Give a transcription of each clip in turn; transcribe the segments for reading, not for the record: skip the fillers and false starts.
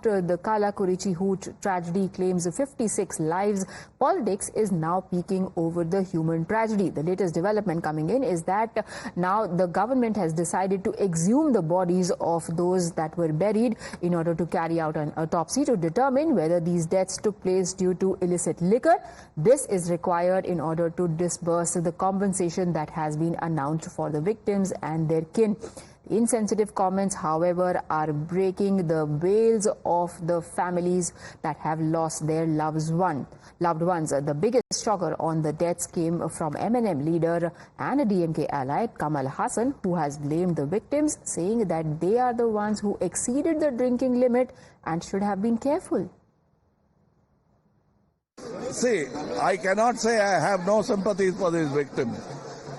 after the Kallakurichi Hoot tragedy claims 56 lives, politics is now peaking over the human tragedy. The latest development coming in is that now the government has decided to exhume the bodies of those that were buried in order to carry out an autopsy to determine whether these deaths took place due to illicit liquor. This is required in order to disburse the compensation that has been announced for the victims and their kin. Insensitive comments, however, are breaking the wails of the families that have lost their loved ones. The biggest shocker on the deaths came from MNM leader and a DMK ally, Kamal Hassan, who has blamed the victims, saying that they are the ones who exceeded the drinking limit and should have been careful. See, I cannot say I have no sympathy for these victims.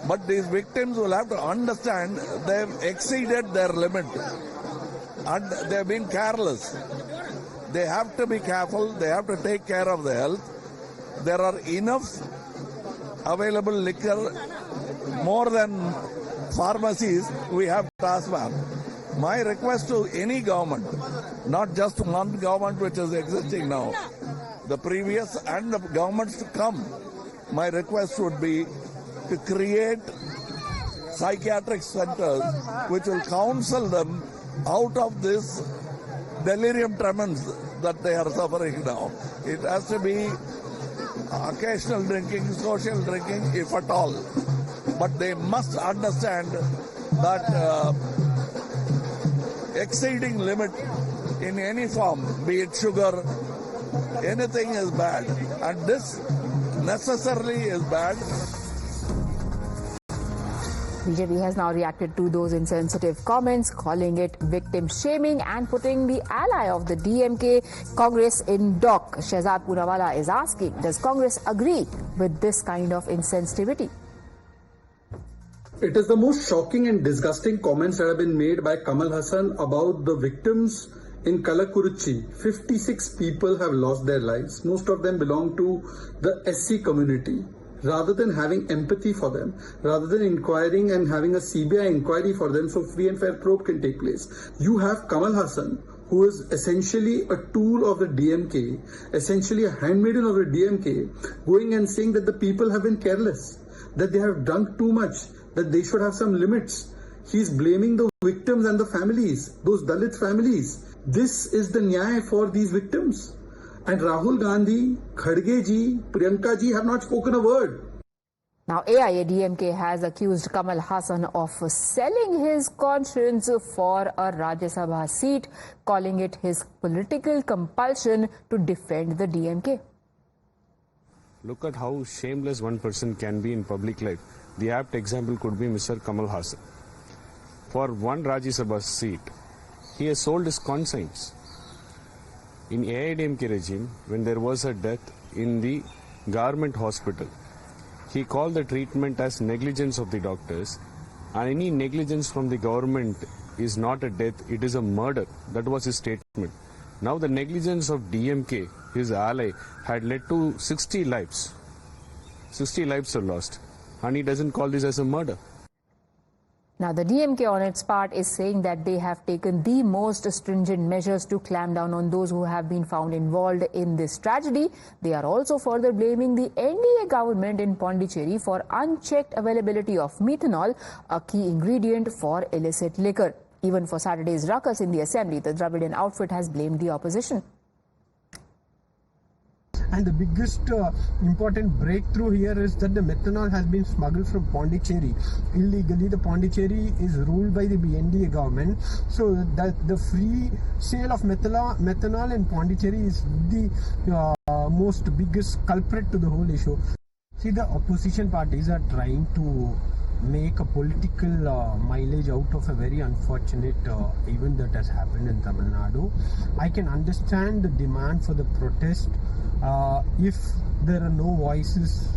But these victims will have to understand they've exceeded their limit and they've been careless. They have to be careful. They have to take care of their health. There are enough available liquor, more than pharmacies. We have TASMAN. My request to any government, not just one government which is existing now, the previous and the governments to come, my request would be to create psychiatric centers which will counsel them out of this delirium tremens that they are suffering now. It has to be occasional drinking, social drinking, if at all. But they must understand that exceeding limit in any form, be it sugar, anything is bad. And this necessarily is bad. BJP has now reacted to those insensitive comments, calling it victim shaming and putting the ally of the DMK Congress in dock. Shehzad Poonawalla is asking, does Congress agree with this kind of insensitivity? It is the most shocking and disgusting comments that have been made by Kamal Hassan about the victims in Kallakurichi. 56 people have lost their lives. Most of them belong to the SC community. Rather than having empathy for them, rather than inquiring and having a CBI inquiry for them so free and fair probe can take place, you have Kamal Hassan, who is essentially a tool of the DMK, essentially a handmaiden of the DMK, going and saying that the people have been careless, that they have drunk too much, that they should have some limits. He's blaming the victims and the families, those Dalit families. This is the nyaya for these victims. And Rahul Gandhi, Khadge ji, Priyanka ji have not spoken a word. Now, AIADMK has accused Kamal Hassan of selling his conscience for a Rajya Sabha seat, calling it his political compulsion to defend the DMK. Look at how shameless one person can be in public life. The apt example could be Mr. Kamal Hassan. For one Rajya Sabha seat, he has sold his conscience. In AIADMK regime, when there was a death in the government hospital, he called the treatment as negligence of the doctors, and any negligence from the government is not a death, it is a murder. That was his statement. Now the negligence of DMK, his ally, had led to 60 lives. 60 lives are lost, and he doesn't call this as a murder. Now, the DMK on its part is saying that they have taken the most stringent measures to clamp down on those who have been found involved in this tragedy. They are also further blaming the NDA government in Pondicherry for unchecked availability of methanol, a key ingredient for illicit liquor. Even for Saturday's ruckus in the assembly, the Dravidian outfit has blamed the opposition. And the biggest important breakthrough here is that the methanol has been smuggled from Pondicherry illegally. The Pondicherry is ruled by the NDA government, so that the free sale of methanol in Pondicherry is the most biggest culprit to the whole issue. See, the opposition parties are trying to make a political mileage out of a very unfortunate event that has happened in Tamil Nadu. I can understand the demand for the protest if there are no voices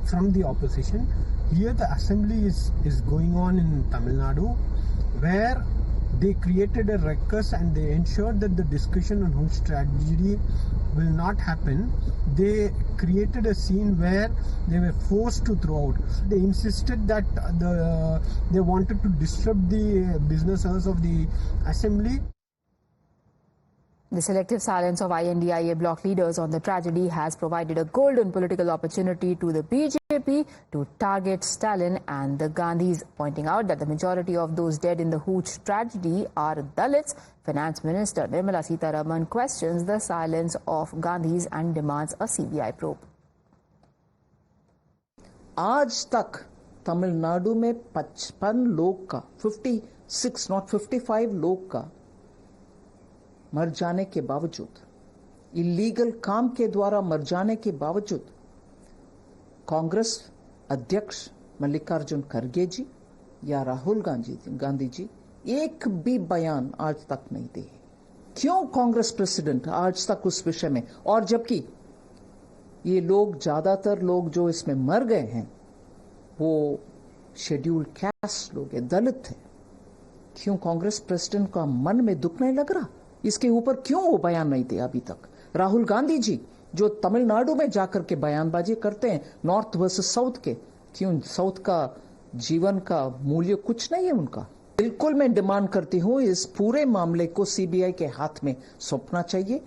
from the opposition. Here the assembly is going on in Tamil Nadu, where they created a ruckus and they ensured that the discussion on whose tragedy will not happen. They created a scene where they were forced to throw out. They insisted that they wanted to disrupt the business hours of the assembly. The selective silence of INDIA bloc leaders on the tragedy has provided a golden political opportunity to the BJP to target Stalin and the Gandhis, pointing out that the majority of those dead in the Hooch tragedy are Dalits. Finance Minister Nirmala Sitharaman questions the silence of Gandhis and demands a CBI probe. आज तक तमिलनाडु में 55 लोग का 56 not 55 लोग का मर जाने के बावजूद, इलीगल काम के द्वारा मर जाने के बावजूद कांग्रेस अध्यक्ष मल्लिकार्जुन खड़गे जी या राहुल गांधी जी एक भी बयान आज तक नहीं दिए। क्यों कांग्रेस प्रेसिडेंट आज तक उस विषय में, और जबकि ये लोग ज्यादातर लोग जो इसमें मर गए हैं वो शेड्यूल्ड कास्ट लोग हैं, दलित थे। क्यों कांग्रेस प्रेसिडेंट का मन में दुख नहीं लग रहा? इसके ऊपर क्यों वो बयान नहीं दिया अभी तक? राहुल गांधी जी जो तमिलनाडु में जाकर के बयानबाजी करते हैं नॉर्थ वर्सेस साउथ के, क्यों साउथ का जीवन का मूल्य कुछ नहीं है उनका? बिल्कुल मैं डिमांड करती हूं इस पूरे मामले को सीबीआई के हाथ में सौंपना चाहिए।